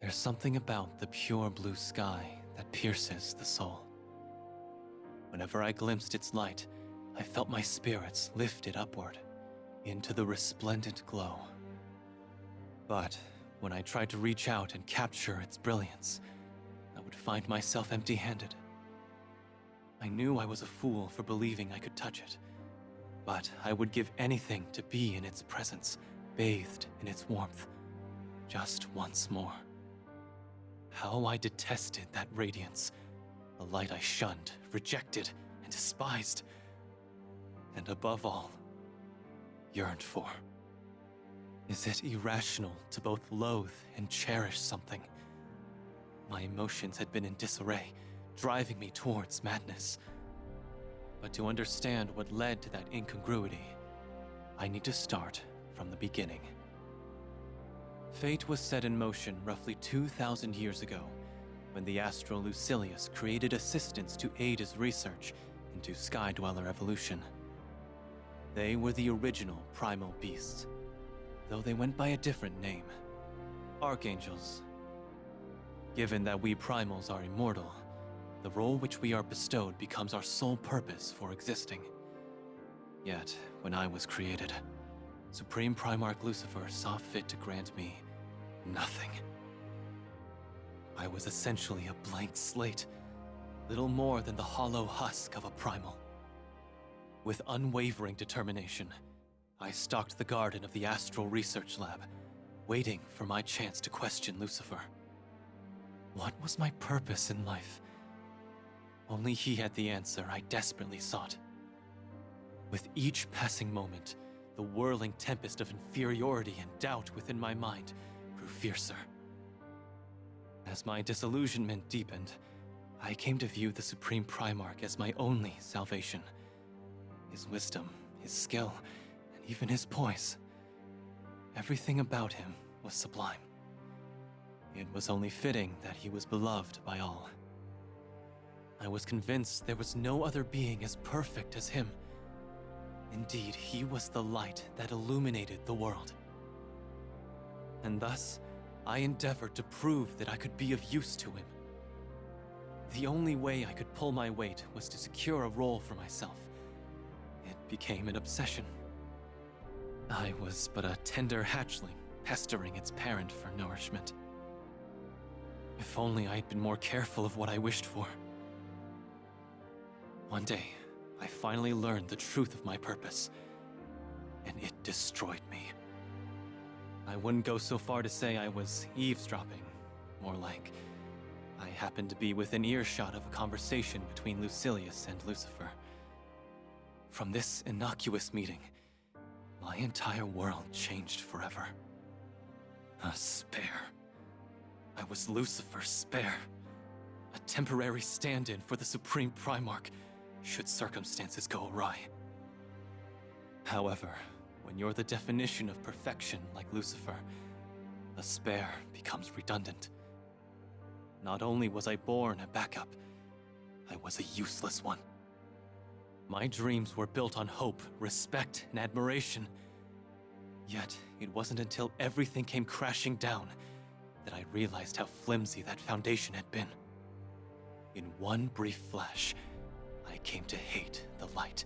There's something about the pure blue sky that pierces the soul. Whenever I glimpsed its light, I felt my spirits lifted upward into the resplendent glow. But when I tried to reach out and capture its brilliance, I would find myself empty-handed. I knew I was a fool for believing I could touch it, but I would give anything to be in its presence, bathed in its warmth, just once more. How I detested that radiance, a light I shunned, rejected, and despised, and above all, yearned for. Is it irrational to both loathe and cherish something? My emotions had been in disarray, driving me towards madness. But to understand what led to that incongruity, I need to start from the beginning. Fate was set in motion roughly 2,000 years ago, when the astral Lucilius created assistants to aid his research into Sky Dweller evolution. They were the original primal beasts, though they went by a different name, Archangels. Given that we primals are immortal, the role which we are bestowed becomes our sole purpose for existing. Yet, when I was created, Supreme Primarch Lucifer saw fit to grant me nothing. I was essentially a blank slate, little more than the hollow husk of a primal. With unwavering determination, I stalked the garden of the Astral Research Lab, waiting for my chance to question Lucifer. What was my purpose in life? Only he had the answer I desperately sought. With each passing moment, the whirling tempest of inferiority and doubt within my mind grew fiercer. As my disillusionment deepened, I came to view the Supreme Primarch as my only salvation. His wisdom, his skill, and even his poise. Everything about him was sublime. It was only fitting that he was beloved by all. I was convinced there was no other being as perfect as him. Indeed, he was the light that illuminated the world. And thus, I endeavored to prove that I could be of use to him. The only way I could pull my weight was to secure a role for myself. It became an obsession. I was but a tender hatchling, pestering its parent for nourishment. If only I had been more careful of what I wished for. One day, I finally learned the truth of my purpose, and it destroyed me. I wouldn't go so far to say I was eavesdropping, more like I happened to be within earshot of a conversation between Lucilius and Lucifer. From this innocuous meeting, my entire world changed forever. A spare. I was Lucifer's spare. A temporary stand-in for the Supreme Primarch, should circumstances go awry. However, when you're the definition of perfection like Lucifer, a spare becomes redundant. Not only was I born a backup, I was a useless one. My dreams were built on hope, respect, and admiration. Yet, it wasn't until everything came crashing down that I realized how flimsy that foundation had been. In one brief flash, I came to hate the light.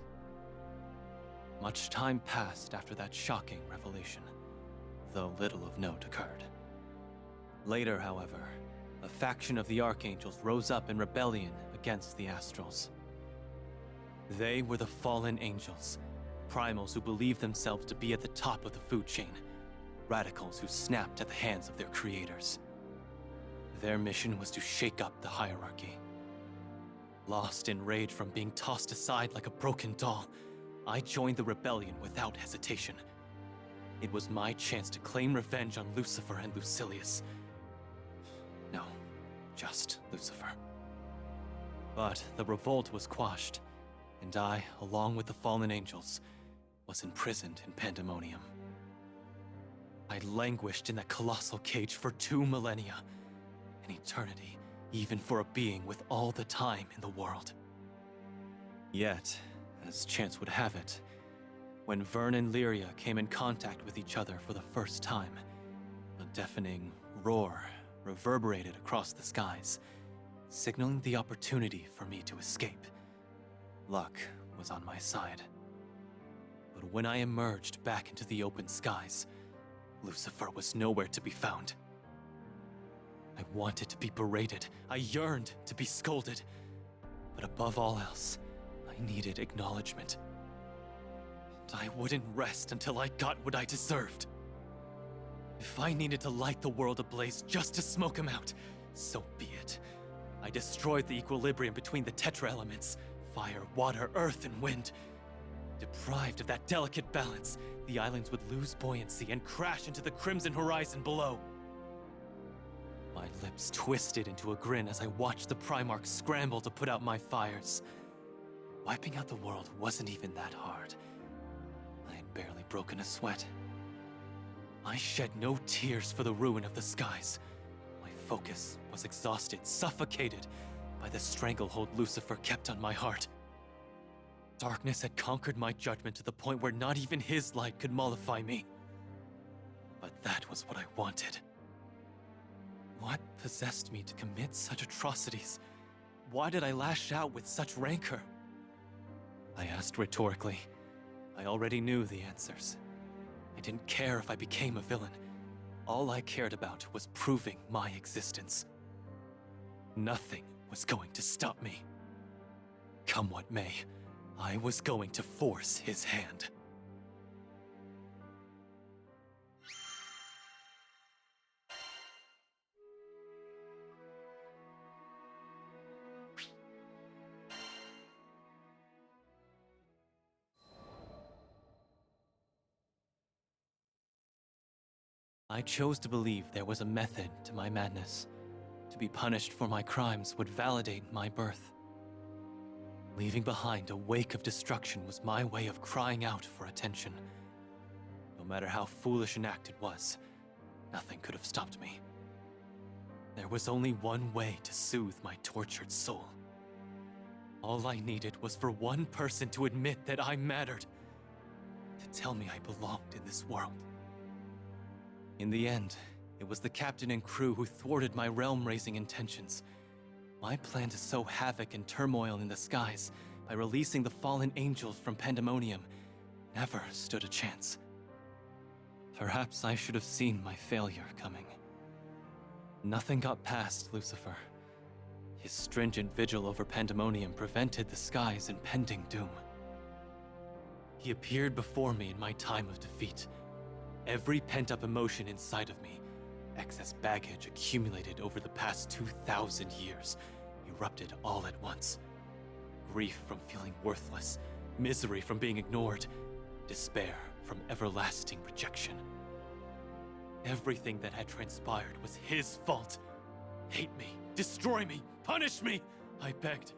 Much time passed after that shocking revelation, though little of note occurred. Later, however, a faction of the Archangels rose up in rebellion against the Astrals. They were the fallen angels, primals who believed themselves to be at the top of the food chain, radicals who snapped at the hands of their creators. Their mission was to shake up the hierarchy. Lost in rage from being tossed aside like a broken doll, I joined the rebellion without hesitation. It was my chance to claim revenge on Lucifer and Lucilius. No, just Lucifer. But the revolt was quashed, and I, along with the fallen angels, was imprisoned in pandemonium. I languished in that colossal cage for 2 millennia, an eternity, even for a being with all the time in the world. Yet, as chance would have it, when Vern and Lyria came in contact with each other for the first time, a deafening roar reverberated across the skies, signaling the opportunity for me to escape. Luck was on my side. But when I emerged back into the open skies, Lucifer was nowhere to be found. I wanted to be berated. I yearned to be scolded. But above all else, I needed acknowledgement. And I wouldn't rest until I got what I deserved. If I needed to light the world ablaze just to smoke him out, so be it. I destroyed the equilibrium between the tetra elements, fire, water, earth, and wind. Deprived of that delicate balance, the islands would lose buoyancy and crash into the crimson horizon below. My lips twisted into a grin as I watched the Primarchs scramble to put out my fires. Wiping out the world wasn't even that hard. I had barely broken a sweat. I shed no tears for the ruin of the skies. My focus was exhausted, suffocated by the stranglehold Lucifer kept on my heart. Darkness had conquered my judgment to the point where not even his light could mollify me. But that was what I wanted. What possessed me to commit such atrocities? Why did I lash out with such rancor? I asked rhetorically. I already knew the answers. I didn't care if I became a villain. All I cared about was proving my existence. Nothing was going to stop me. Come what may, I was going to force his hand. I chose to believe there was a method to my madness. To be punished for my crimes would validate my birth. Leaving behind a wake of destruction was my way of crying out for attention. No matter how foolish an act it was, nothing could have stopped me. There was only one way to soothe my tortured soul. All I needed was for one person to admit that I mattered, to tell me I belonged in this world. In the end, it was the captain and crew who thwarted my realm-raising intentions. My plan to sow havoc and turmoil in the skies by releasing the fallen angels from Pandemonium never stood a chance. Perhaps I should have seen my failure coming. Nothing got past Lucifer. His stringent vigil over Pandemonium prevented the sky's impending doom. He appeared before me in my time of defeat. Every pent-up emotion inside of me, excess baggage accumulated over the past 2,000 years, erupted all at once. Grief from feeling worthless, misery from being ignored, despair from everlasting rejection. Everything that had transpired was his fault. Hate me, destroy me, punish me, I begged.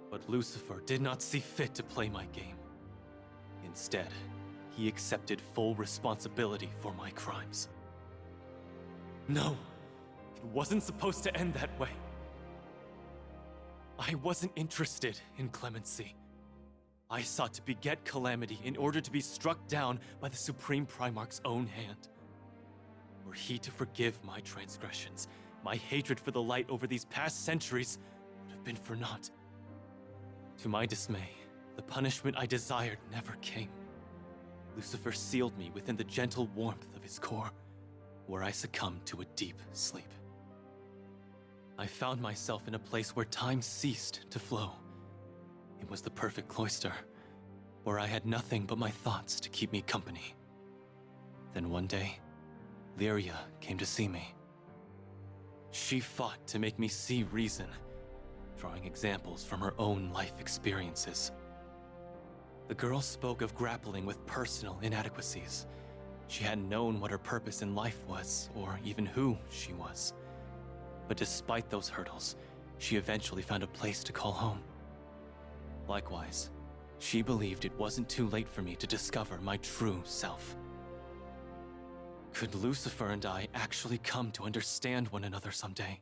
But Lucifer did not see fit to play my game. Instead, he accepted full responsibility for my crimes. No, it wasn't supposed to end that way. I wasn't interested in clemency. I sought to beget calamity in order to be struck down by the Supreme Primarch's own hand. Were he to forgive my transgressions, my hatred for the light over these past centuries would have been for naught. To my dismay, the punishment I desired never came. Lucifer sealed me within the gentle warmth of his core, where I succumbed to a deep sleep. I found myself in a place where time ceased to flow. It was the perfect cloister, where I had nothing but my thoughts to keep me company. Then one day, Lyria came to see me. She fought to make me see reason, drawing examples from her own life experiences. The girl spoke of grappling with personal inadequacies. She hadn't known what her purpose in life was, or even who she was. But despite those hurdles, she eventually found a place to call home. Likewise, she believed it wasn't too late for me to discover my true self. Could Lucifer and I actually come to understand one another someday?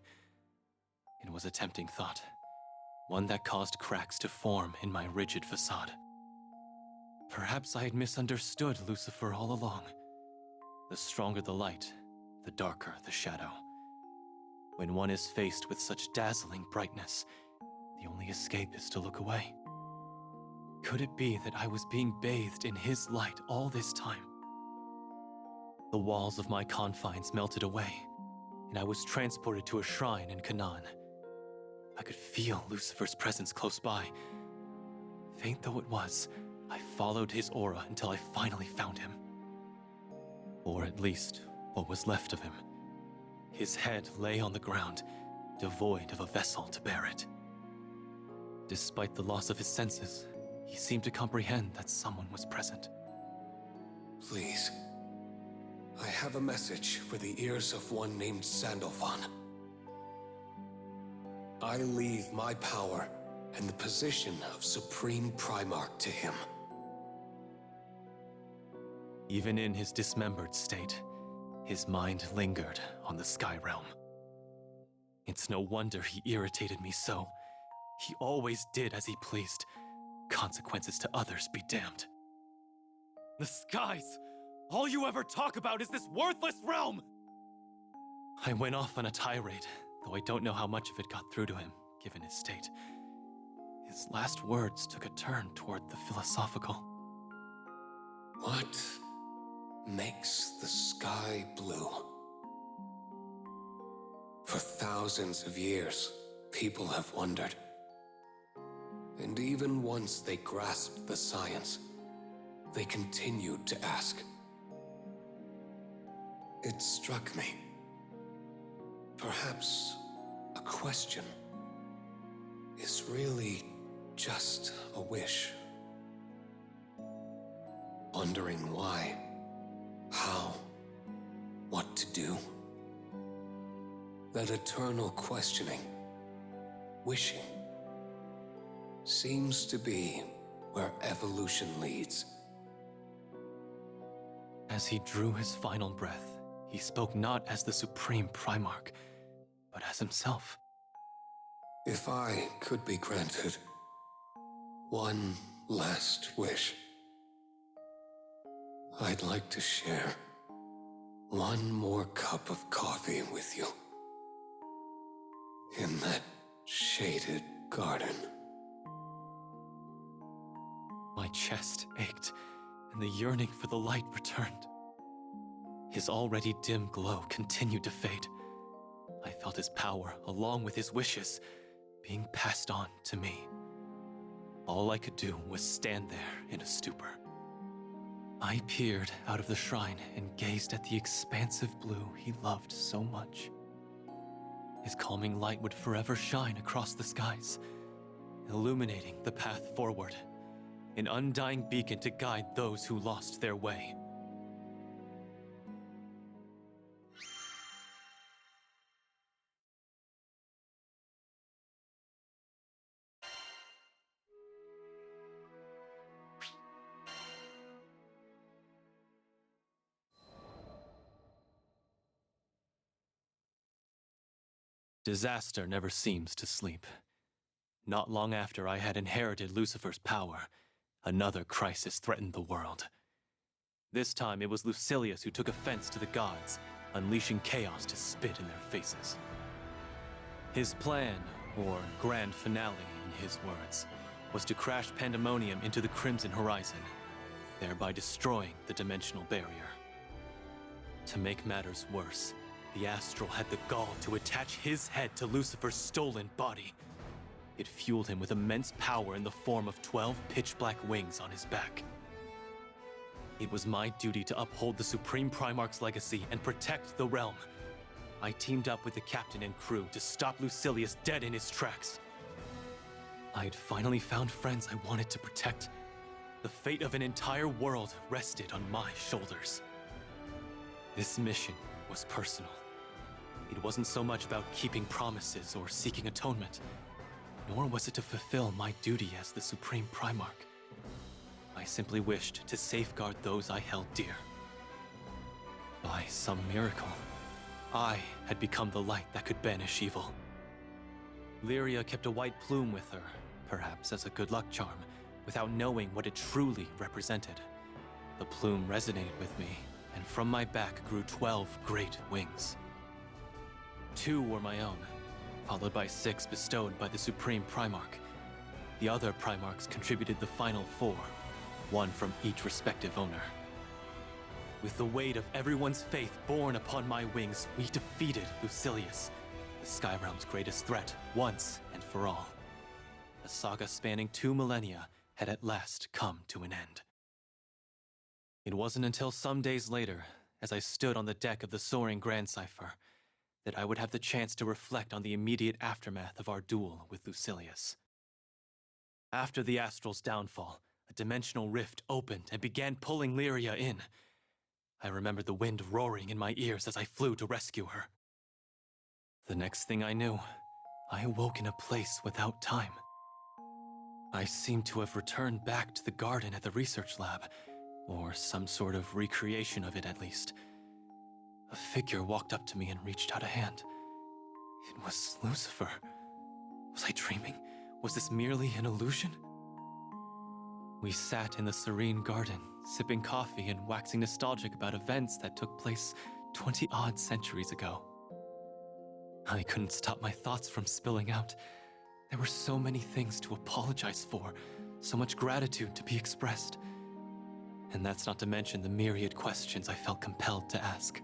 It was a tempting thought, one that caused cracks to form in my rigid facade. Perhaps I had misunderstood Lucifer all along. The stronger the light, the darker the shadow. When one is faced with such dazzling brightness, the only escape is to look away. Could it be that I was being bathed in his light all this time? The walls of my confines melted away, and I was transported to a shrine in Canaan. I could feel Lucifer's presence close by. Faint though it was, I followed his aura until I finally found him. Or at least, what was left of him. His head lay on the ground, devoid of a vessel to bear it. Despite the loss of his senses, he seemed to comprehend that someone was present. Please. I have a message for the ears of one named Sandalphon. I leave my power and the position of Supreme Primarch to him. Even in his dismembered state, his mind lingered on the Sky Realm. It's no wonder he irritated me so. He always did as he pleased. Consequences to others be damned. The skies! All you ever talk about is this worthless realm! I went off on a tirade, though I don't know how much of it got through to him, given his state. His last words took a turn toward the philosophical. What makes the sky blue? For thousands of years, people have wondered. And even once they grasped the science, they continued to ask. It struck me. Perhaps a question is really just a wish. Wondering why, how, what to do. That eternal questioning, wishing, seems to be where evolution leads. As he drew his final breath, he spoke not as the Supreme Primarch, but as himself. If I could be granted one last wish, I'd like to share one more cup of coffee with you in that shaded garden. My chest ached, and the yearning for the light returned. His already dim glow continued to fade. I felt his power, along with his wishes, being passed on to me. All I could do was stand there in a stupor. I peered out of the shrine and gazed at the expansive blue he loved so much. His calming light would forever shine across the skies, illuminating the path forward, an undying beacon to guide those who lost their way. Disaster never seems to sleep. Not long after I had inherited Lucifer's power, another crisis threatened the world. This time it was Lucilius who took offense to the gods, unleashing chaos to spit in their faces. His plan, or grand finale in his words, was to crash Pandemonium into the Crimson Horizon, thereby destroying the dimensional barrier. To make matters worse, the Astral had the gall to attach his head to Lucifer's stolen body. It fueled him with immense power in the form of 12 pitch-black wings on his back. It was my duty to uphold the Supreme Primarch's legacy and protect the realm. I teamed up with the captain and crew to stop Lucilius dead in his tracks. I had finally found friends I wanted to protect. The fate of an entire world rested on my shoulders. This mission was personal. It wasn't so much about keeping promises or seeking atonement, nor was it to fulfill my duty as the Supreme Primarch. I simply wished to safeguard those I held dear. By some miracle, I had become the light that could banish evil. Lyria kept a white plume with her, perhaps as a good luck charm, without knowing what it truly represented. The plume resonated with me, and from my back grew 12 great wings. 2 were my own, followed by 6 bestowed by the Supreme Primarch. The other Primarchs contributed the final 4, 1 from each respective owner. With the weight of everyone's faith borne upon my wings, we defeated Lucilius, the Sky Realm's greatest threat, once and for all. A saga spanning 2 millennia had at last come to an end. It wasn't until some days later, as I stood on the deck of the soaring Grand Cipher, that I would have the chance to reflect on the immediate aftermath of our duel with Lucilius. After the Astral's downfall, a dimensional rift opened and began pulling Lyria in. I remember the wind roaring in my ears as I flew to rescue her. The next thing I knew, I awoke in a place without time. I seemed to have returned back to the garden at the research lab, or some sort of recreation of it at least. A figure walked up to me and reached out a hand. It was Lucifer. Was I dreaming? Was this merely an illusion? We sat in the serene garden, sipping coffee and waxing nostalgic about events that took place 20-odd centuries ago. I couldn't stop my thoughts from spilling out. There were so many things to apologize for, so much gratitude to be expressed. And that's not to mention the myriad questions I felt compelled to ask.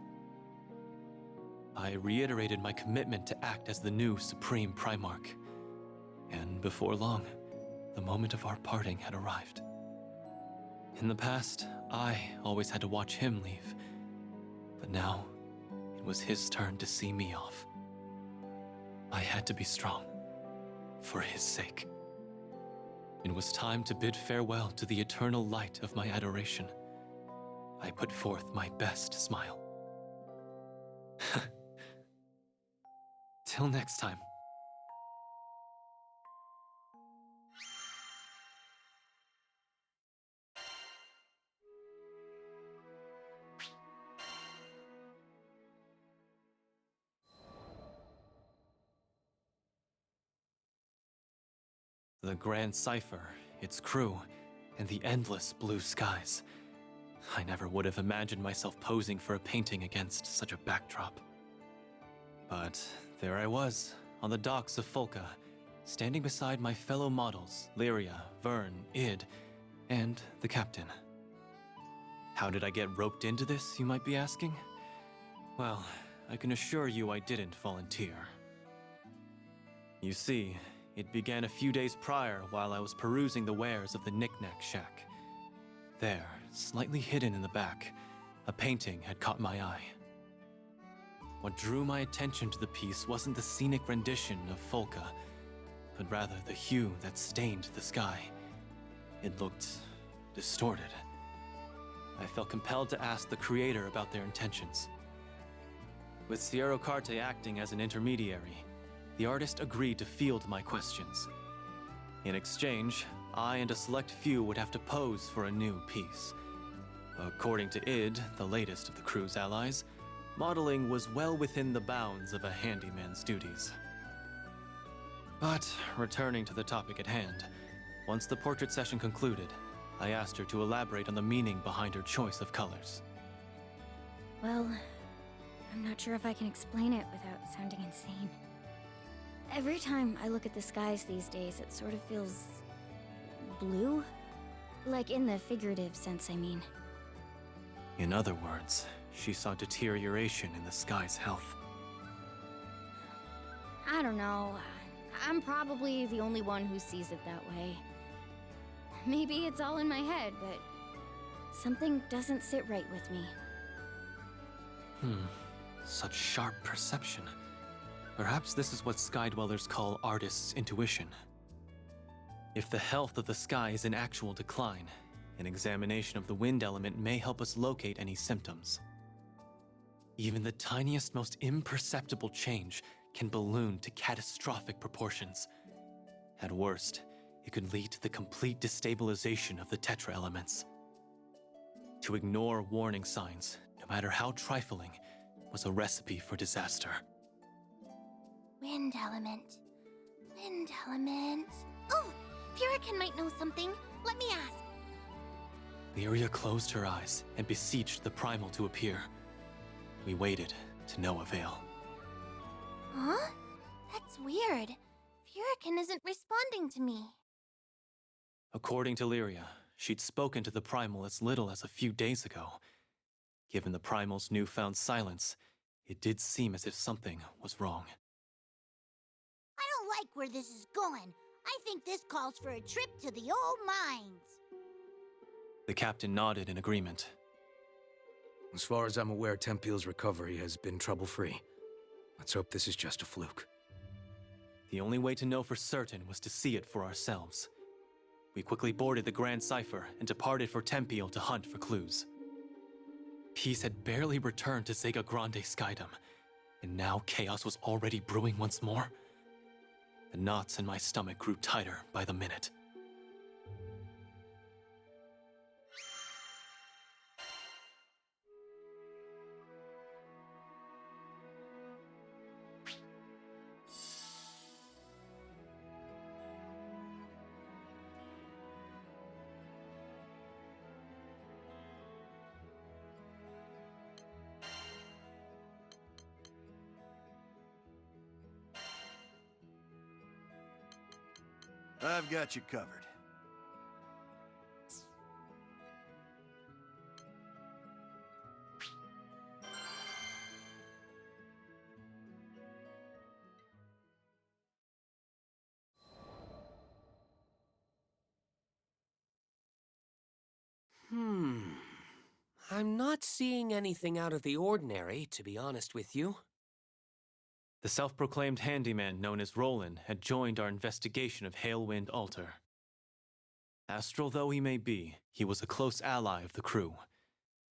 I reiterated my commitment to act as the new Supreme Primarch. And before long, the moment of our parting had arrived. In the past, I always had to watch him leave. But now, it was his turn to see me off. I had to be strong, for his sake. It was time to bid farewell to the eternal light of my adoration. I put forth my best smile. Till next time. The Grand Cipher, its crew, and the endless blue skies. I never would have imagined myself posing for a painting against such a backdrop. But there I was, on the docks of Folca, standing beside my fellow models, Lyria, Vern, Id, and the captain. How did I get roped into this, you might be asking? Well, I can assure you I didn't volunteer. You see, it began a few days prior while I was perusing the wares of the Knick-Knack Shack. There, slightly hidden in the back, a painting had caught my eye. What drew my attention to the piece wasn't the scenic rendition of Folca, but rather the hue that stained the sky. It looked distorted. I felt compelled to ask the creator about their intentions. With Sierra Carte acting as an intermediary, the artist agreed to field my questions. In exchange, I and a select few would have to pose for a new piece. According to Id, the latest of the crew's allies, modeling was well within the bounds of a handyman's duties. But, returning to the topic at hand, once the portrait session concluded, I asked her to elaborate on the meaning behind her choice of colors. Well, I'm not sure if I can explain it without sounding insane. Every time I look at the skies these days, it sort of feels blue? Like in the figurative sense, I mean. In other words, she saw deterioration in the sky's health. I don't know. I'm probably the only one who sees it that way. Maybe it's all in my head, but something doesn't sit right with me. Such sharp perception. Perhaps this is what sky dwellers call artists' intuition. If the health of the sky is in actual decline, an examination of the wind element may help us locate any symptoms. Even the tiniest, most imperceptible change can balloon to catastrophic proportions. At worst, it could lead to the complete destabilization of the tetra elements. To ignore warning signs, no matter how trifling, was a recipe for disaster. Wind element. Wind element. Oh, Purican might know something. Let me ask. Lyria closed her eyes and beseeched the primal to appear. We waited, to no avail. Huh? That's weird. Furican isn't responding to me. According to Lyria, she'd spoken to the Primal as little as a few days ago. Given the Primal's newfound silence, it did seem as if something was wrong. I don't like where this is going. I think this calls for a trip to the old mines. The captain nodded in agreement. As far as I'm aware, Tempeal's recovery has been trouble-free. Let's hope this is just a fluke. The only way to know for certain was to see it for ourselves. We quickly boarded the Grand Cipher and departed for Tempeal to hunt for clues. Peace had barely returned to Zega Grande Skydom, and now chaos was already brewing once more. The knots in my stomach grew tighter by the minute. I've got you covered. I'm not seeing anything out of the ordinary, to be honest with you. The self-proclaimed handyman known as Roland had joined our investigation of Hailwind Altar. Astral though he may be, he was a close ally of the crew.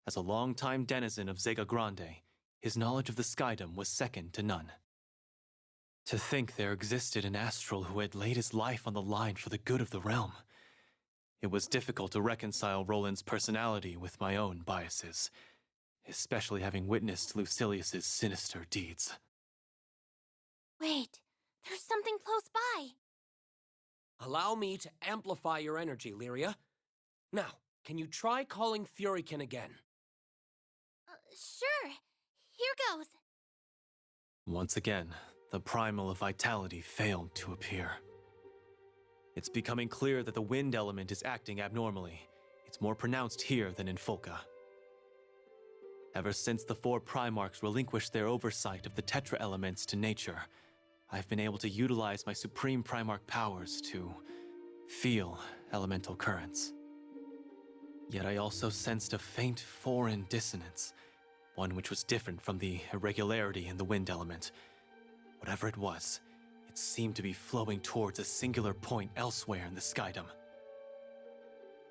As a longtime denizen of Zega Grande, his knowledge of the Skydom was second to none. To think there existed an Astral who had laid his life on the line for the good of the realm. It was difficult to reconcile Roland's personality with my own biases, especially having witnessed Lucilius's sinister deeds. Wait, there's something close by. Allow me to amplify your energy, Lyria. Now, can you try calling Furican again? Sure. Here goes. Once again, the primal of vitality failed to appear. It's becoming clear that the wind element is acting abnormally. It's more pronounced here than in Folka. Ever since the four Primarchs relinquished their oversight of the Tetra elements to nature, I've been able to utilize my supreme Primarch powers to feel elemental currents. Yet I also sensed a faint foreign dissonance, one which was different from the irregularity in the wind element. Whatever it was, it seemed to be flowing towards a singular point elsewhere in the Skydom.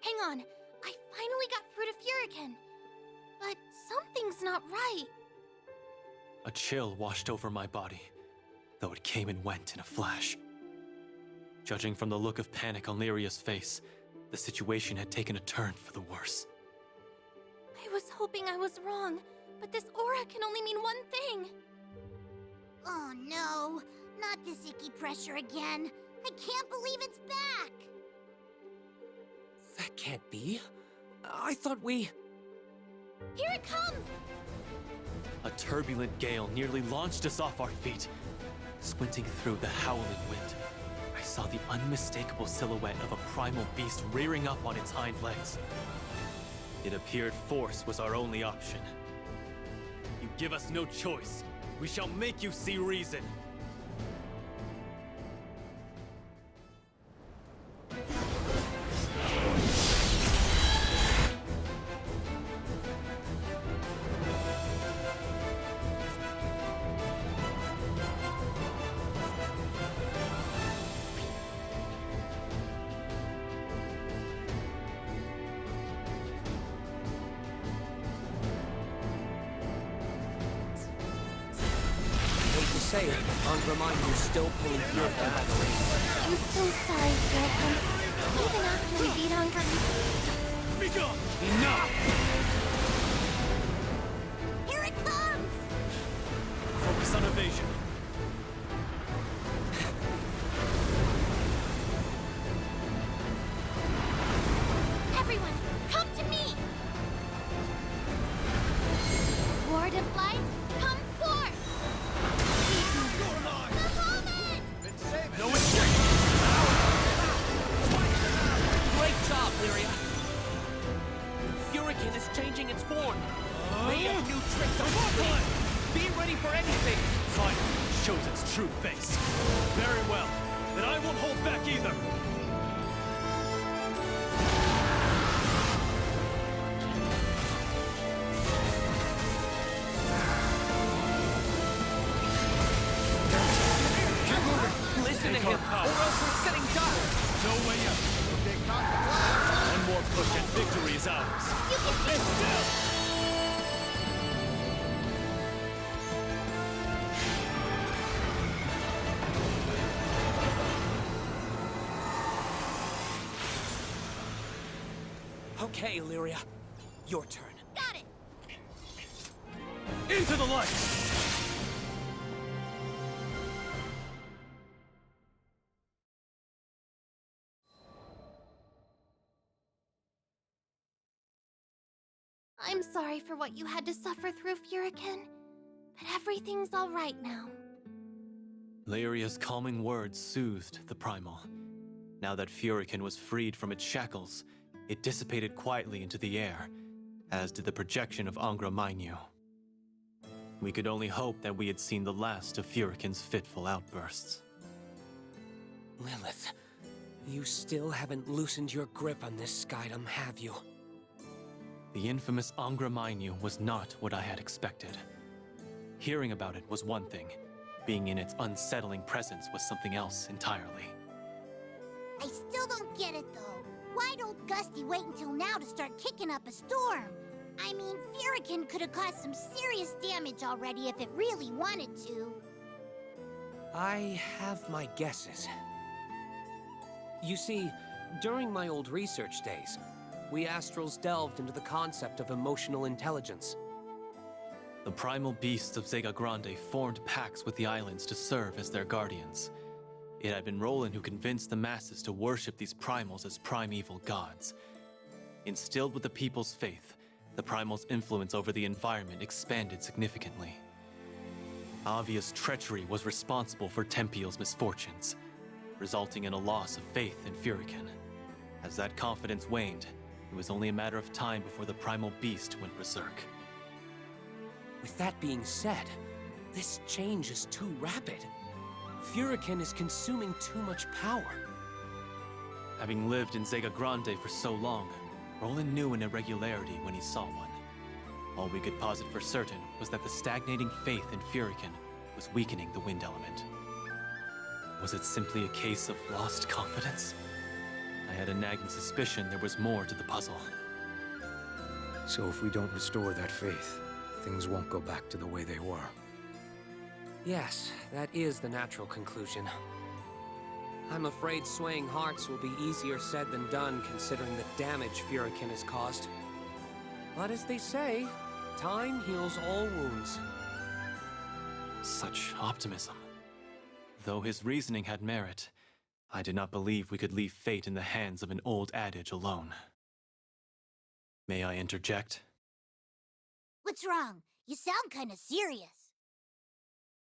Hang on, I finally got through to Furican. But something's not right. A chill washed over my body, though it came and went in a flash. Judging from the look of panic on Lyria's face, the situation had taken a turn for the worse. I was hoping I was wrong, but this aura can only mean one thing. Oh no, not this icky pressure again. I can't believe it's back! That can't be. I thought we... Here it comes! A turbulent gale nearly launched us off our feet. Squinting through the howling wind, I saw the unmistakable silhouette of a primal beast rearing up on its hind legs. It appeared force was our only option. You give us no choice. We shall make you see reason. Say it, Andromine, you're still pulling Furican by the reins. I'm so sorry, Furican. Even after we beat Andromine... Be gone! Enough! Here it comes! Focus on evasion. Everyone, come to me! Ward of Light, come forth! Lyria. Furican is changing its form. They have new tricks up its sleeve. Be ready for anything. Finally shows its true face. Very well. Then I won't hold back either. Listen to him, or else we're setting dust. No way out. One more push and victory is ours. Stay still! Okay, Lyria. Your turn. Got it! Into the light! I'm sorry for what you had to suffer through, Furican. But everything's all right now. Lyria's calming words soothed the primal. Now that Furican was freed from its shackles, it dissipated quietly into the air, as did the projection of Angra Mainyu. We could only hope that we had seen the last of Furican's fitful outbursts. Lilith, you still haven't loosened your grip on this Skydom, have you? The infamous Angra Mainyu was not what I had expected. Hearing about it was one thing. Being in its unsettling presence was something else entirely. I still don't get it, though. Why'd old Gusty wait until now to start kicking up a storm? I mean, Furican could have caused some serious damage already if it really wanted to. I have my guesses. You see, during my old research days, we Astrals delved into the concept of emotional intelligence. The primal beasts of Zega Grande formed pacts with the islands to serve as their guardians. It had been Roland who convinced the masses to worship these primals as primeval gods. Instilled with the people's faith, the primal's influence over the environment expanded significantly. Obvious treachery was responsible for Tempeal's misfortunes, resulting in a loss of faith in Furican. As that confidence waned, it was only a matter of time before the primal beast went berserk. With that being said, this change is too rapid. Furican is consuming too much power. Having lived in Zega Grande for so long, Roland knew an irregularity when he saw one. All we could posit for certain was that the stagnating faith in Furican was weakening the wind element. Was it simply a case of lost confidence? I had a nagging suspicion there was more to the puzzle. So if we don't restore that faith, things won't go back to the way they were. Yes, that is the natural conclusion. I'm afraid swaying hearts will be easier said than done considering the damage Furican has caused. But as they say, time heals all wounds. Such optimism. Though his reasoning had merit, I did not believe we could leave fate in the hands of an old adage alone. May I interject? What's wrong? You sound kinda serious.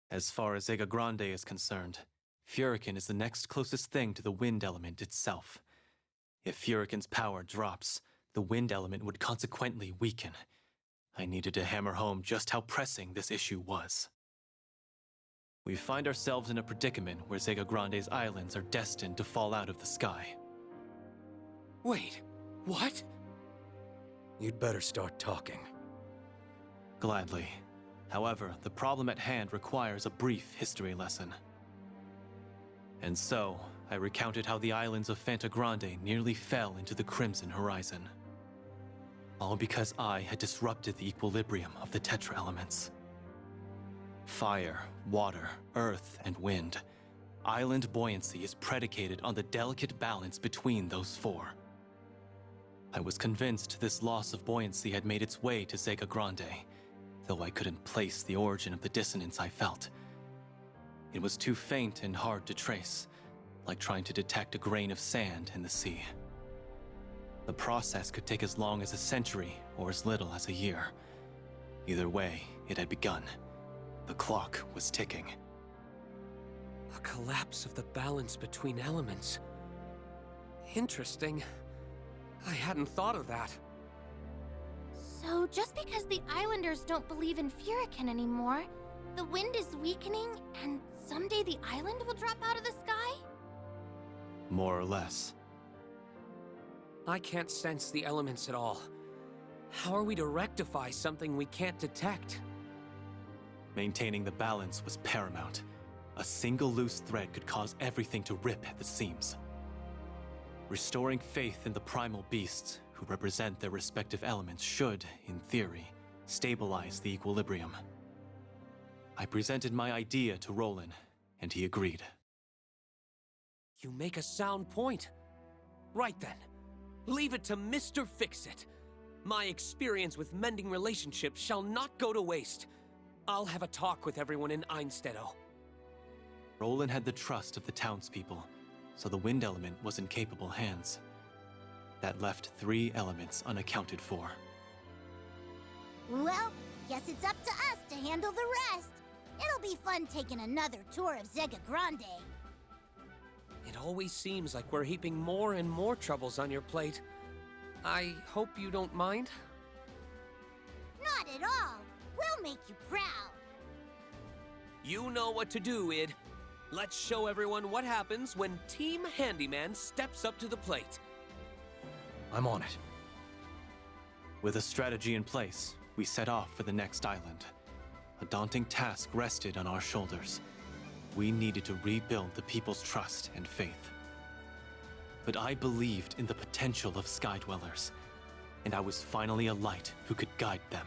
As far as Zega Grande is concerned, Furican is the next closest thing to the wind element itself. If Furican's power drops, the wind element would consequently weaken. I needed to hammer home just how pressing this issue was. We find ourselves in a predicament where Zega Grande's islands are destined to fall out of the sky. Wait, what? You'd better start talking. Gladly. However, the problem at hand requires a brief history lesson. And so, I recounted how the islands of Fanta Grande nearly fell into the Crimson Horizon. All because I had disrupted the equilibrium of the Tetra elements. Fire, water, earth, and wind. Island buoyancy is predicated on the delicate balance between those four. I was convinced this loss of buoyancy had made its way to Zega Grande, though I couldn't place the origin of the dissonance I felt. It was too faint and hard to trace, like trying to detect a grain of sand in the sea. The process could take as long as a century or as little as a year. Either way, it had begun. The clock was ticking. A collapse of the balance between elements. Interesting. I hadn't thought of that. So, just because the islanders don't believe in Furican anymore, the wind is weakening, and someday the island will drop out of the sky? More or less. I can't sense the elements at all. How are we to rectify something we can't detect? Maintaining the balance was paramount. A single loose thread could cause everything to rip at the seams. Restoring faith in the primal beasts, who represent their respective elements, should, in theory, stabilize the equilibrium. I presented my idea to Roland, and he agreed. You make a sound point. Right then. Leave it to Mr. Fix-It. My experience with mending relationships shall not go to waste. I'll have a talk with everyone in Einstedo. Roland had the trust of the townspeople, so the wind element was in capable hands. That left 3 elements unaccounted for. Well, guess it's up to us to handle the rest. It'll be fun taking another tour of Zega Grande. It always seems like we're heaping more and more troubles on your plate. I hope you don't mind? Not at all. We'll make you proud. You know what to do, Id. Let's show everyone what happens when Team Handyman steps up to the plate. I'm on it. With a strategy in place, we set off for the next island. A daunting task rested on our shoulders. We needed to rebuild the people's trust and faith. But I believed in the potential of Sky Dwellers, and I was finally a light who could guide them.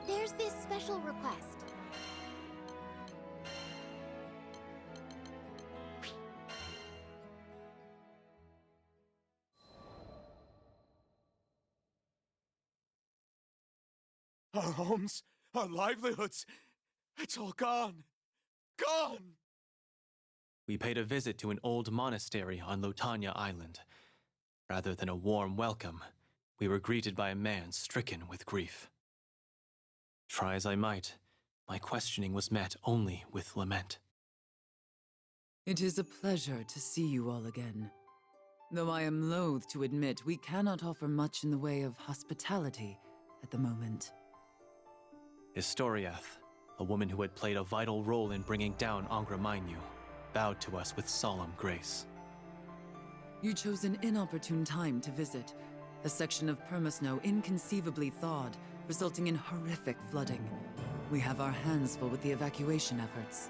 There's this special request. Our homes, our livelihoods, it's all gone. Gone! We paid a visit to an old monastery on Lotania Island. Rather than a warm welcome, we were greeted by a man stricken with grief. Try as I might, my questioning was met only with lament. It is a pleasure to see you all again. Though I am loath to admit we cannot offer much in the way of hospitality at the moment. Historiath, a woman who had played a vital role in bringing down Angra Mainyu, bowed to us with solemn grace. You chose an inopportune time to visit. A section of permasnow inconceivably thawed, resulting in horrific flooding. We have our hands full with the evacuation efforts.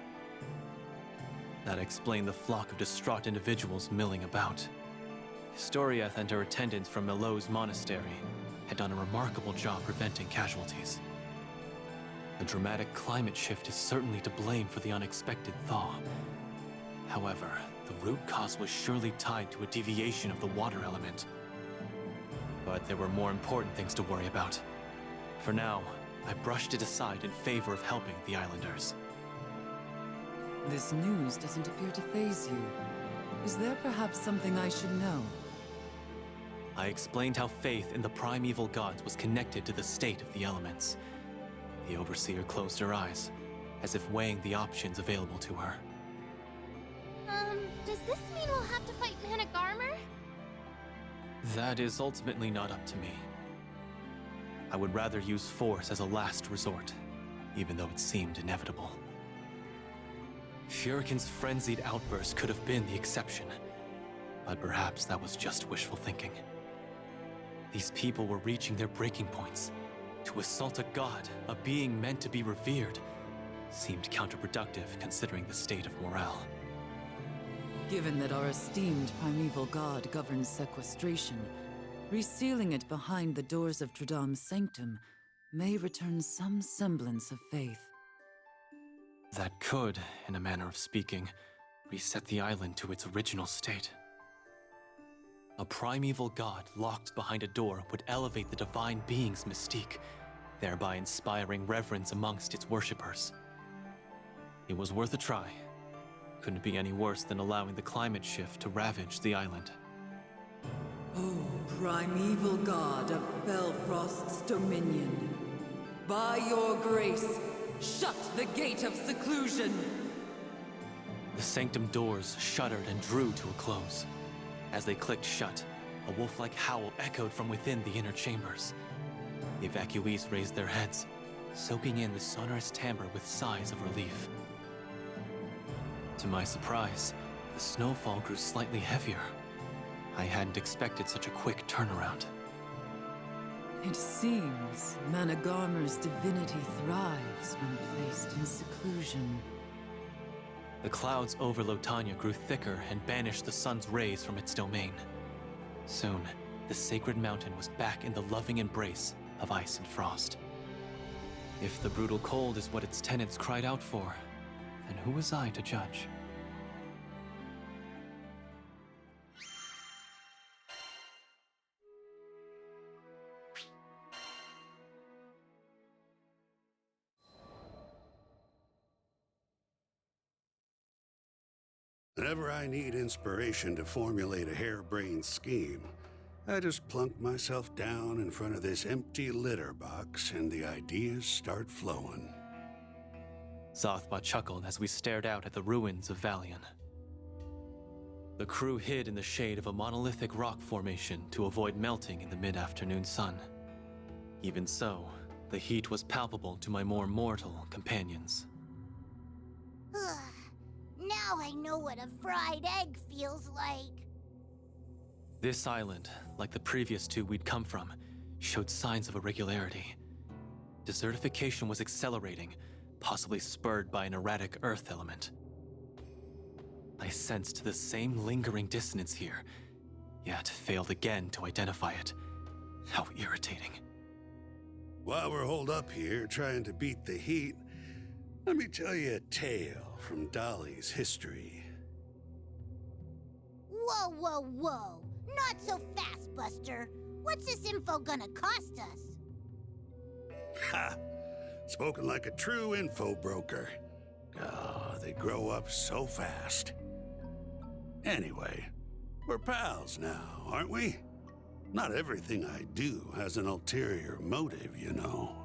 That explained the flock of distraught individuals milling about. Historiath and her attendants from Melot's monastery had done a remarkable job preventing casualties. The dramatic climate shift is certainly to blame for the unexpected thaw. However, the root cause was surely tied to a deviation of the water element. But there were more important things to worry about. For now, I brushed it aside in favor of helping the islanders. This news doesn't appear to faze you. Is there perhaps something I should know? I explained how faith in the primeval gods was connected to the state of the elements. The overseer closed her eyes, as if weighing the options available to her. Does this mean we'll have to fight Managarmer? That is ultimately not up to me. I would rather use force as a last resort, even though it seemed inevitable. Furican's frenzied outburst could have been the exception, but perhaps that was just wishful thinking. These people were reaching their breaking points. To assault a god, a being meant to be revered, seemed counterproductive considering the state of morale. Given that our esteemed primeval god governs sequestration, resealing it behind the doors of Tradam's sanctum may return some semblance of faith. That could, in a manner of speaking, reset the island to its original state. A primeval god locked behind a door would elevate the divine being's mystique, thereby inspiring reverence amongst its worshippers. It was worth a try. Couldn't be any worse than allowing the climate shift to ravage the island. Oh, primeval god of Felfrost's dominion, by your grace, shut the gate of seclusion! The sanctum doors shuddered and drew to a close. As they clicked shut, a wolf-like howl echoed from within the inner chambers. The evacuees raised their heads, soaking in the sonorous timbre with sighs of relief. To my surprise, the snowfall grew slightly heavier. I hadn't expected such a quick turnaround. It seems Managarmer's divinity thrives when placed in seclusion. The clouds over Lotania grew thicker and banished the sun's rays from its domain. Soon, the sacred mountain was back in the loving embrace of ice and frost. If the brutal cold is what its tenants cried out for, then who was I to judge? Whenever I need inspiration to formulate a harebrained scheme, I just plunk myself down in front of this empty litter box and the ideas start flowing. Zothba chuckled as we stared out at the ruins of Valian. The crew hid in the shade of a monolithic rock formation to avoid melting in the mid-afternoon sun. Even so, the heat was palpable to my more mortal companions. Now I know what a fried egg feels like. This island, like the previous two we'd come from, showed signs of irregularity. Desertification was accelerating, possibly spurred by an erratic earth element. I sensed the same lingering dissonance here, yet failed again to identify it. How irritating. While we're holed up here trying to beat the heat, let me tell you a tale from Dolly's history. Whoa, whoa, whoa. Not so fast, Buster. What's this info gonna cost us? Ha! Spoken like a true info broker. Oh, they grow up so fast. Anyway, we're pals now, aren't we? Not everything I do has an ulterior motive, you know.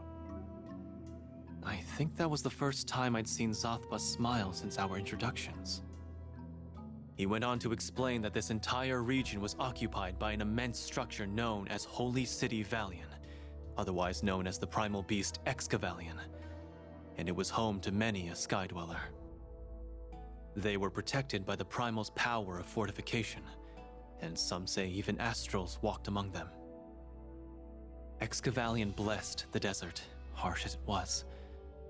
I think that was the first time I'd seen Zothba smile since our introductions. He went on to explain that this entire region was occupied by an immense structure known as Holy City Valian, otherwise known as the primal beast Excavalian, and it was home to many a Skydweller. They were protected by the primal's power of fortification, and some say even astrals walked among them. Excavalian blessed the desert, harsh as it was.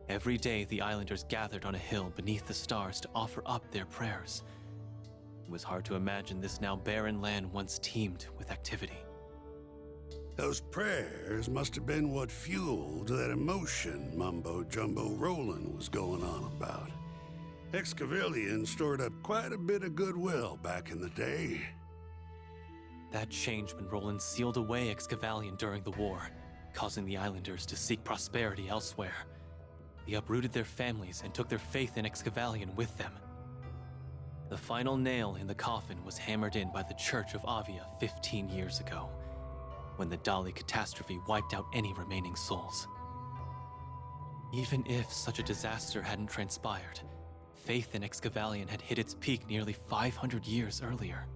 Every day the islanders gathered on a hill beneath the stars to offer up their prayers. It was hard to imagine this now barren land once teemed with activity. Those prayers must have been what fueled that emotion mumbo-jumbo Roland was going on about. Excavalian stored up quite a bit of goodwill back in the day. That changed when Roland sealed away Excavalian during the war, causing the islanders to seek prosperity elsewhere. They uprooted their families and took their faith in Excavalian with them. The final nail in the coffin was hammered in by the Church of Avia 15 years ago, when the Dali catastrophe wiped out any remaining souls. Even if such a disaster hadn't transpired, faith in Excavalian had hit its peak nearly 500 years earlier.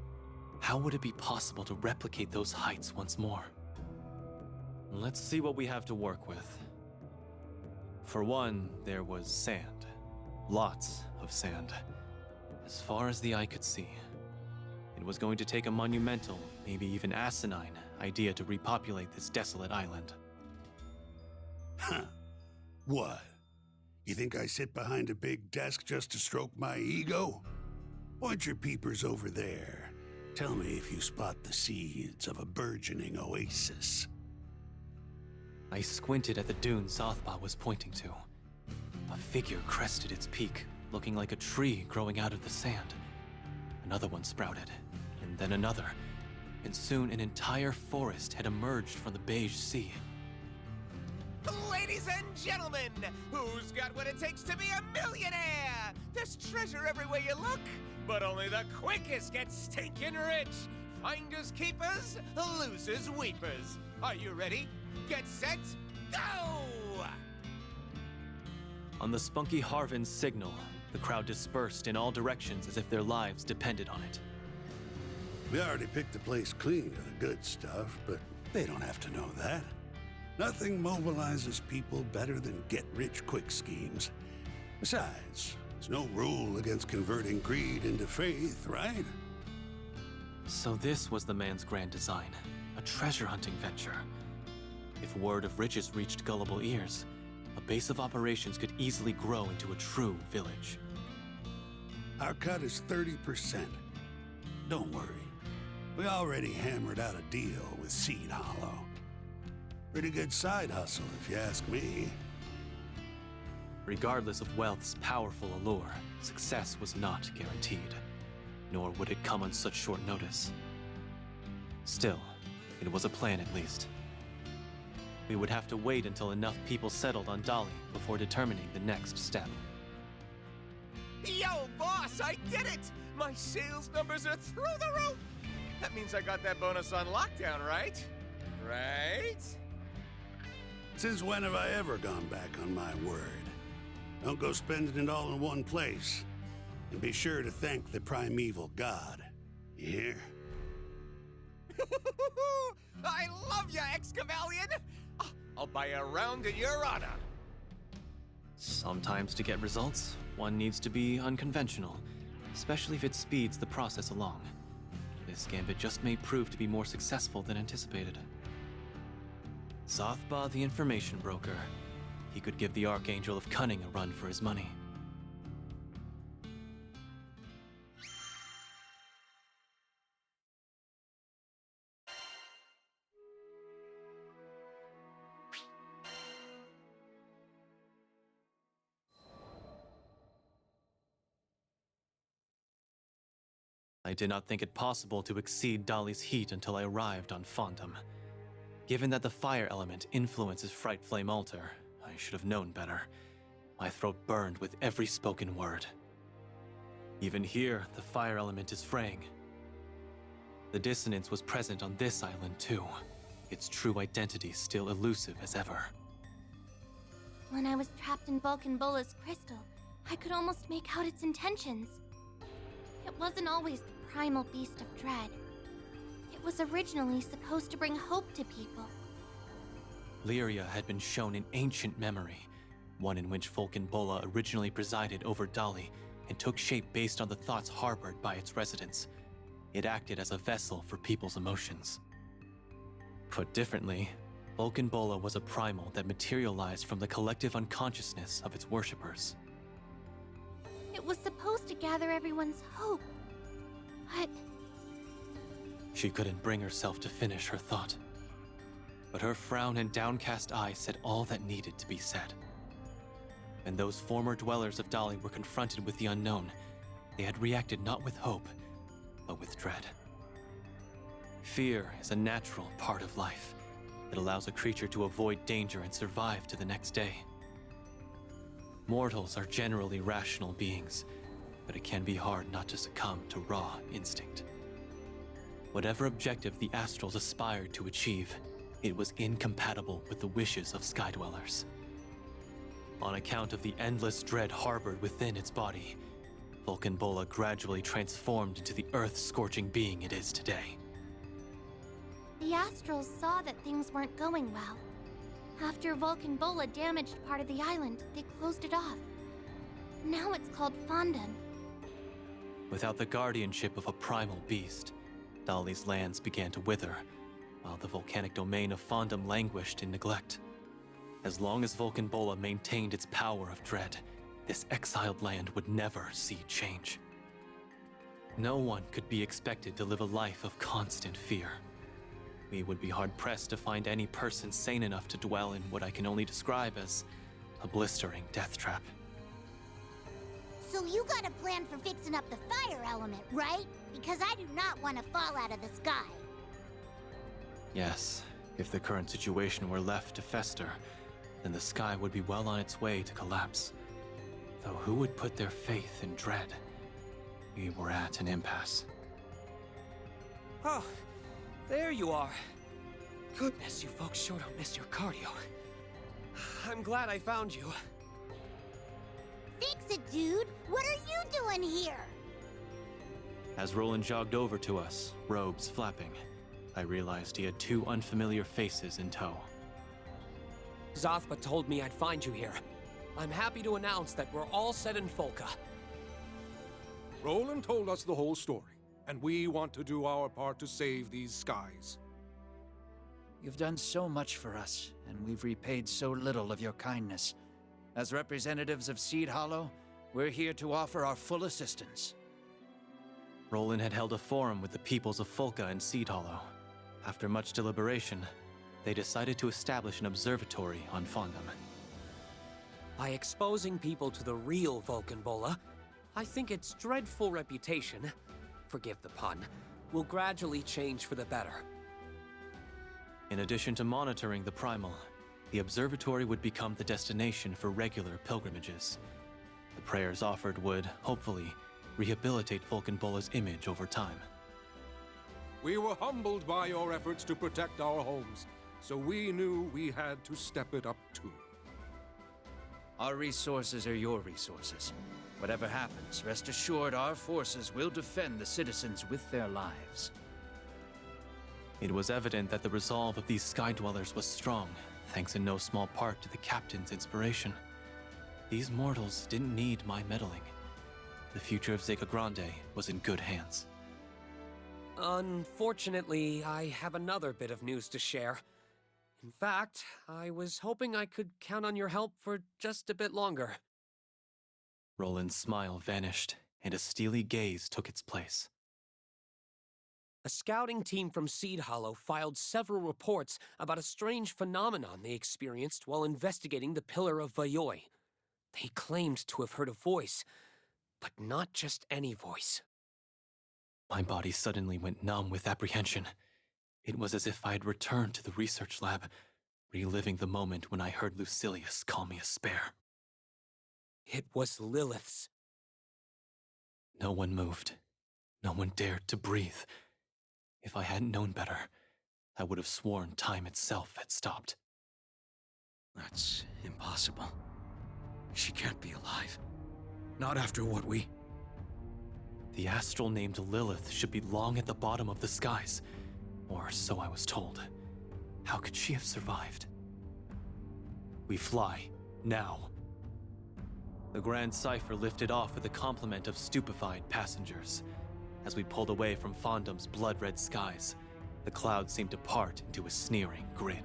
How would it be possible to replicate those heights once more? Let's see what we have to work with. For one, there was sand. Lots of sand. As far as the eye could see. It was going to take a monumental, maybe even asinine, idea to repopulate this desolate island. Huh. What? You think I sit behind a big desk just to stroke my ego? Point your peepers over there. Tell me if you spot the seeds of a burgeoning oasis. I squinted at the dune Zothba was pointing to. A figure crested its peak, looking like a tree growing out of the sand. Another one sprouted, and then another, and soon an entire forest had emerged from the beige sea. Ladies and gentlemen, who's got what it takes to be a millionaire? There's treasure everywhere you look, but only the quickest get stinking rich. Finders keepers, losers weepers. Are you ready? Get set, go! On the spunky Harvin's signal, the crowd dispersed in all directions as if their lives depended on it. We already picked the place clean of the good stuff, but they don't have to know that. Nothing mobilizes people better than get-rich-quick schemes. Besides, there's no rule against converting greed into faith, right? So this was the man's grand design, a treasure-hunting venture. If word of riches reached gullible ears, a base of operations could easily grow into a true village. Our cut is 30%. Don't worry. We already hammered out a deal with Seed Hollow. Pretty good side hustle, if you ask me. Regardless of wealth's powerful allure, success was not guaranteed, nor would it come on such short notice. Still, it was a plan at least. We would have to wait until enough people settled on Dolly before determining the next step. Yo, boss, I did it! My sales numbers are through the roof! That means I got that bonus on lockdown, right? Right? Since when have I ever gone back on my word? Don't go spending it all in one place. And be sure to thank the primeval god. You hear? I love ya, ex-Cavalian! I'll buy a round in your honor. Sometimes to get results, one needs to be unconventional, especially if it speeds the process along. This gambit just may prove to be more successful than anticipated. Zothba the information broker. He could give the Archangel of Cunning a run for his money. I did not think it possible to exceed Dolly's heat until I arrived on Fondom. Given that the fire element influences Fright Flame Altar, I should have known better. My throat burned with every spoken word. Even here, the fire element is fraying. The dissonance was present on this island too, its true identity still elusive as ever. When I was trapped in Vulcan Bola's crystal, I could almost make out its intentions. It wasn't always the primal beast of dread. It was originally supposed to bring hope to people. Lyria had been shown an ancient memory, one in which Vulcan Bola originally presided over Dolly and took shape based on the thoughts harbored by its residents. It acted as a vessel for people's emotions. Put differently, Vulcan Bola was a primal that materialized from the collective unconsciousness of its worshippers. It was supposed to gather everyone's hope. But She couldn't bring herself to finish her thought. But her frown and downcast eyes said all that needed to be said. When those former dwellers of Dolly were confronted with the unknown, they had reacted not with hope, but with dread. Fear is a natural part of life. It allows a creature to avoid danger and survive to the next day. Mortals are generally rational beings, but it can be hard not to succumb to raw instinct. Whatever objective the Astrals aspired to achieve, it was incompatible with the wishes of Skydwellers. On account of the endless dread harbored within its body, Vulcan Bola gradually transformed into the earth-scorching being it is today. the Astrals saw that things weren't going well. After Vulcan Bola damaged part of the island, they closed it off. Now it's called Fondom. Without the guardianship of a primal beast, Dolly's lands began to wither, while the volcanic domain of Fondom languished in neglect. As long as Vulcan Bola maintained its power of dread, this exiled land would never see change. No one could be expected to live a life of constant fear. We would be hard-pressed to find any person sane enough to dwell in what I can only describe as a blistering death trap. So you got a plan for fixing up the fire element, right? Because I do not want to fall out of the sky. Yes, if the current situation were left to fester, then the sky would be well on its way to collapse. Though who would put their faith in dread? We were at an impasse. Oh, there you are. Goodness, you folks sure don't miss your cardio. I'm glad I found you. Fix it, dude! What are you doing here? As Roland jogged over to us, robes flapping, I realized he had two unfamiliar faces in tow. Zothpa told me I'd find you here. I'm happy to announce that we're all set in Folka. Roland told us the whole story, and we want to do our part to save these skies. You've done so much for us, and we've repaid so little of your kindness. As representatives of Seed Hollow, we're here to offer our full assistance. Roland had held a forum with the peoples of Folka and Seed Hollow. After much deliberation, they decided to establish an observatory on Fondom. By exposing people to the real Vulcan-Bola, I think its dreadful reputation, forgive the pun, will gradually change for the better. In addition to monitoring the primal, the observatory would become the destination for regular pilgrimages. The prayers offered would, hopefully, rehabilitate Vulcan-Bola's image over time. We were humbled by your efforts to protect our homes, so we knew we had to step it up too. Our resources are your resources. Whatever happens, rest assured our forces will defend the citizens with their lives. It was evident that the resolve of these Sky Dwellers was strong, thanks in no small part to the Captain's inspiration. These mortals didn't need my meddling. The future of Zega Grande was in good hands. Unfortunately, I have another bit of news to share. In fact, I was hoping I could count on your help for just a bit longer. Roland's smile vanished, and a steely gaze took its place. A scouting team from Seed Hollow filed several reports about a strange phenomenon they experienced while investigating the Pillar of Vayoi. They claimed to have heard a voice, but not just any voice. My body suddenly went numb with apprehension. It was as if I had returned to the research lab, reliving the moment when I heard Lucilius call me a spare. It was Lilith's. No one moved. No one dared to breathe. If I hadn't known better, I would have sworn time itself had stopped. That's impossible. She can't be alive. Not after what we... The astral named Lilith should be long at the bottom of the skies, or so I was told. How could she have survived? We fly, now. The Grand Cipher lifted off with a complement of stupefied passengers. As we pulled away from Fondom's blood-red skies, the clouds seemed to part into a sneering grin.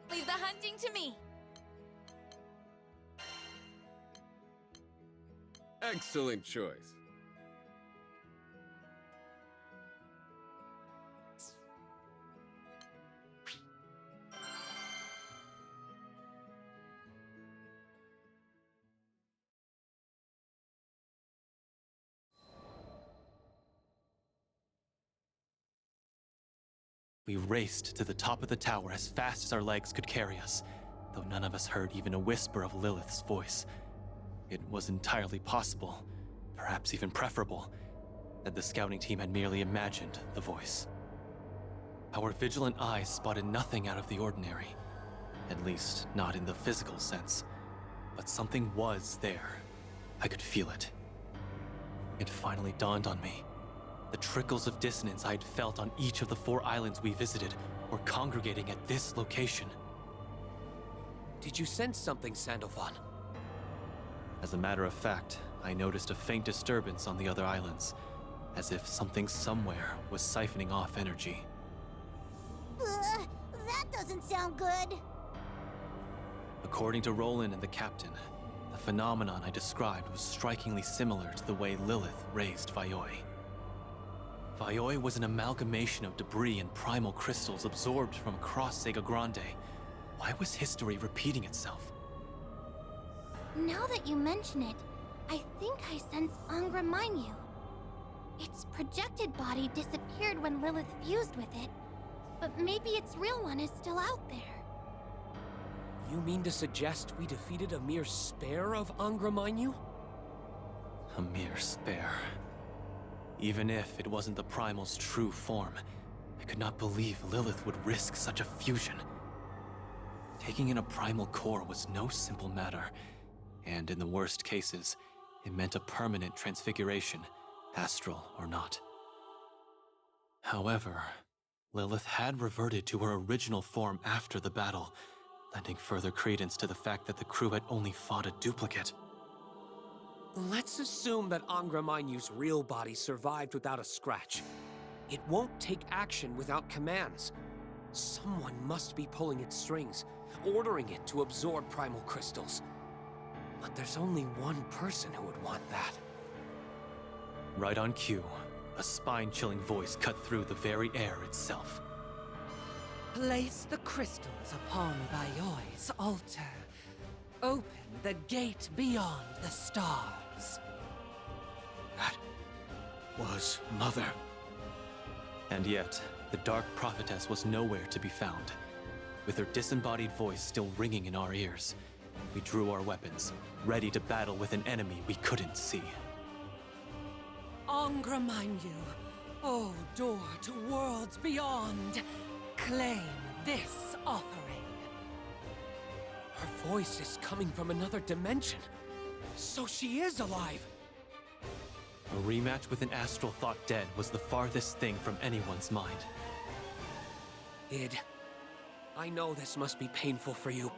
Leave the hunting to me. Excellent choice. We raced to the top of the tower as fast as our legs could carry us, though none of us heard even a whisper of Lilith's voice. It was entirely possible, perhaps even preferable, that the scouting team had merely imagined the voice. Our vigilant eyes spotted nothing out of the ordinary, at least not in the physical sense, but something was there. I could feel it. It finally dawned on me. The trickles of dissonance I had felt on each of the 4 islands we visited were congregating at this location. Did you sense something, Sandalphon? As a matter of fact, I noticed a faint disturbance on the other islands, as if something somewhere was siphoning off energy. That doesn't sound good. According to Roland and the captain, the phenomenon I described was strikingly similar to the way Lilith raised Vayoi. Vayoi was an amalgamation of debris and primal crystals absorbed from across Zega Grande. Why was history repeating itself? Now that you mention it, I think I sense Angra Mainyu. Its projected body disappeared when Lilith fused with it, but maybe its real one is still out there. You mean to suggest we defeated a mere spare of Angra Mainyu? A mere spare. Even if it wasn't the Primal's true form, I could not believe Lilith would risk such a fusion. Taking in a primal core was no simple matter, and in the worst cases, it meant a permanent transfiguration, astral or not. However, Lilith had reverted to her original form after the battle, lending further credence to the fact that the crew had only fought a duplicate. Let's assume that Angra Mainyu's real body survived without a scratch. It won't take action without commands. Someone must be pulling its strings, ordering it to absorb primal crystals. But there's only one person who would want that. Right on cue, a spine-chilling voice cut through the very air itself. Place the crystals upon Vayoi's altar. Open the gate beyond the stars. That was Mother. And yet, the Dark Prophetess was nowhere to be found. With her disembodied voice still ringing in our ears, we drew our weapons, ready to battle with an enemy we couldn't see. Angra Mainyu, O door to worlds beyond, claim this offering. Her voice is coming from another dimension. So she is alive! A rematch with an astral thought dead was the farthest thing from anyone's mind. Id, I know this must be painful for you,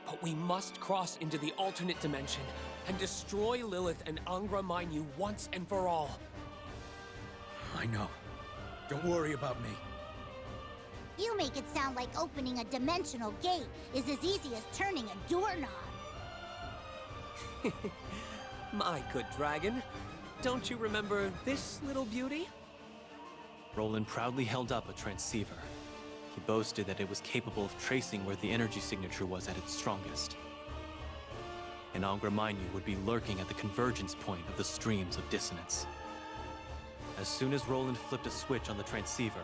but we must cross into the alternate dimension and destroy Lilith and Angra Mainyu once and for all. I know. Don't worry about me. You make it sound like opening a dimensional gate is as easy as turning a doorknob. My good dragon, don't you remember this little beauty? Roland proudly held up a transceiver. He boasted that it was capable of tracing where the energy signature was at its strongest. And Angra Mainyu would be lurking at the convergence point of the streams of dissonance. As soon as Roland flipped a switch on the transceiver,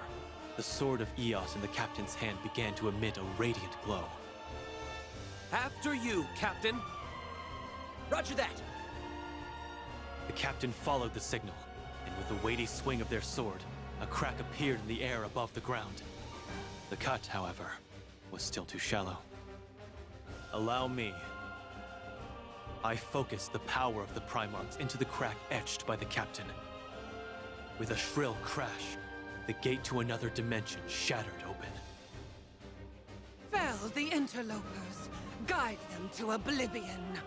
the sword of Eos in the captain's hand began to emit a radiant glow. After you, Captain! Roger that! The captain followed the signal, and with a weighty swing of their sword, a crack appeared in the air above the ground. The cut, however, was still too shallow. Allow me. I focused the power of the Primarchs into the crack etched by the captain. With a shrill crash, the gate to another dimension shattered open. Fell the interlopers. Guide them to oblivion.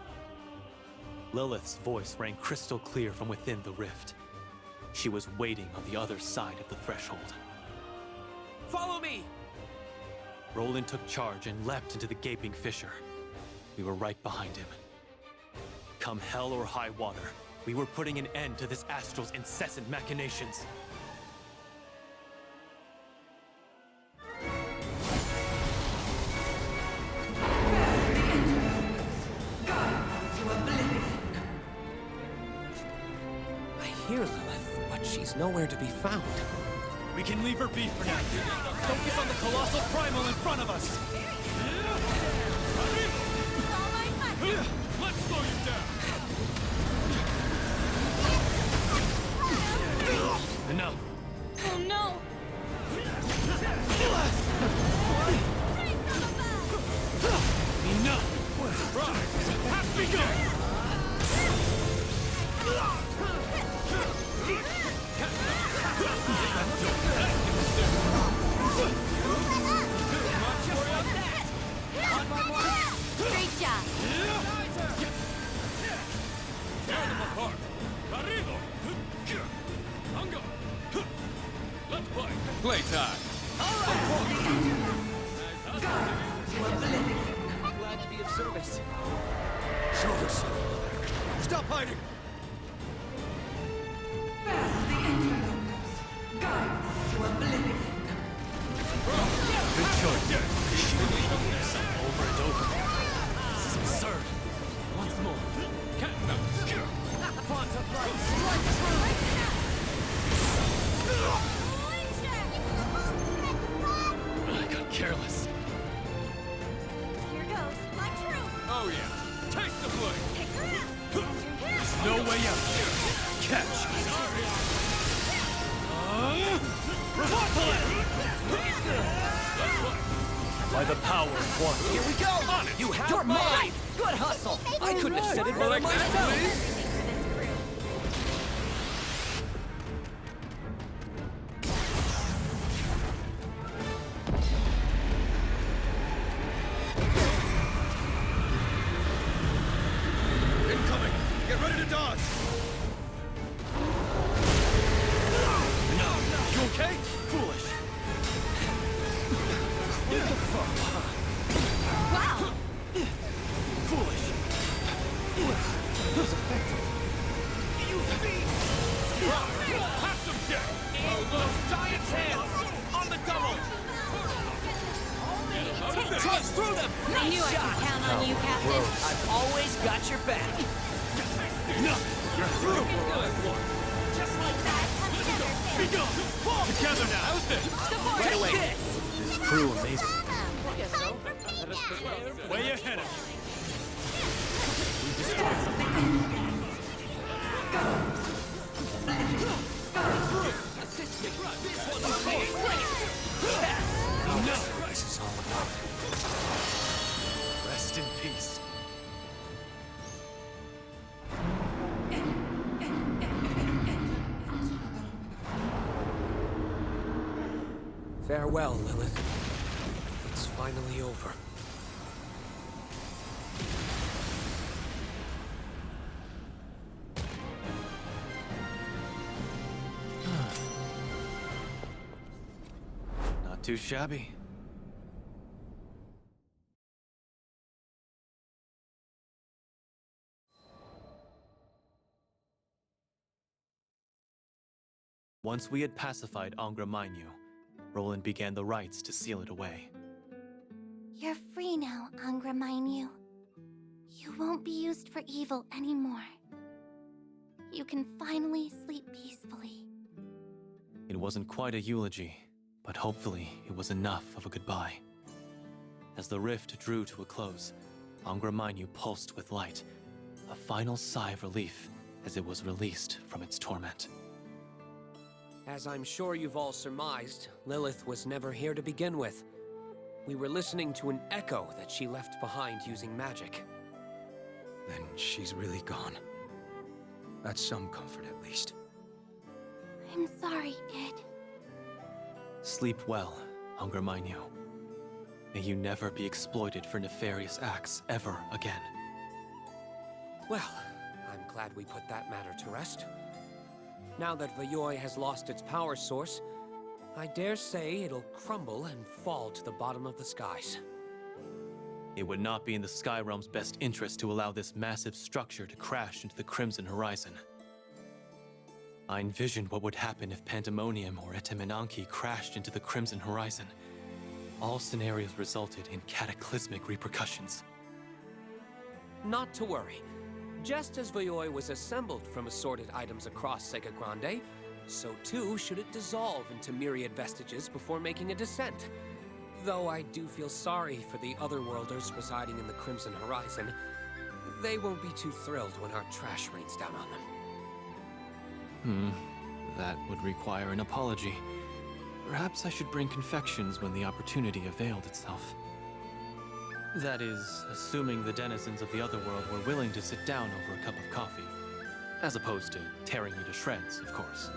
Lilith's voice rang crystal clear from within the rift. She was waiting on the other side of the threshold. Follow me! Roland took charge and leapt into the gaping fissure. We were right behind him. Come hell or high water, we were putting an end to this astral's incessant machinations. I hear Lilith, but she's nowhere to be found. We can leave her be for now. Focus on the colossal primal in front of us. Let's slow you down. Enough. Oh no! Enough! Right. Have to go. Great job! Tear them apart. Barrido. Hunger. Let's play. Playtime. Glad to be of service. Show yourself. Stop hiding! Fell the interlopers. Guide them to oblivion. Good choice. I got careless. Here goes. My truth. Oh yeah. Taste the blade. Pick her up. There's no way out. Catch. By the power of one. Here we go! You have You're mine! Good hustle! I couldn't have said it better myself! Incoming! Get ready to dodge! No! You okay? Foolish! What the fuck? Wow. Foolish! That was effective. You thief! Have some shit! Those giant's hands! On the double! Trust through them! I knew I could count on you, Captain. I've always got your back. No! You're through! Just like that. Be gone! Together now! How's this? Right away. This crew amazing. Way ahead of you! Rest in peace. Farewell, Lilith. It's finally over. Not too shabby. Once we had pacified Angra Mainyu, Roland began the rites to seal it away. You're free now, Angra Mainyu. You won't be used for evil anymore. You can finally sleep peacefully. It wasn't quite a eulogy, but hopefully it was enough of a goodbye. As the rift drew to a close, Angra Mainyu pulsed with light, a final sigh of relief as it was released from its torment. As I'm sure you've all surmised, Lilith was never here to begin with. We were listening to an echo that she left behind using magic. Then she's really gone. That's some comfort, at least. I'm sorry, kid. Sleep well, Angra Mainyu. May you never be exploited for nefarious acts ever again. Well, I'm glad we put that matter to rest. Now that Vayoi has lost its power source, I dare say it'll crumble and fall to the bottom of the skies. It would not be in the Sky Realm's best interest to allow this massive structure to crash into the Crimson Horizon. I envisioned what would happen if Pandemonium or Etemenanki crashed into the Crimson Horizon. All scenarios resulted in cataclysmic repercussions. Not to worry. Just as Vayoi was assembled from assorted items across Sega Grande, so too should it dissolve into myriad vestiges before making a descent. Though I do feel sorry for the Otherworlders residing in the Crimson Horizon. They won't be too thrilled when our trash rains down on them. That would require an apology. Perhaps I should bring confections when the opportunity availed itself. That is, assuming the denizens of the Otherworld were willing to sit down over a cup of coffee. As opposed to tearing me to shreds, of course.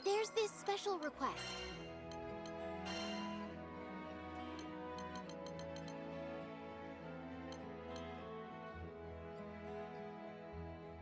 There's this special request.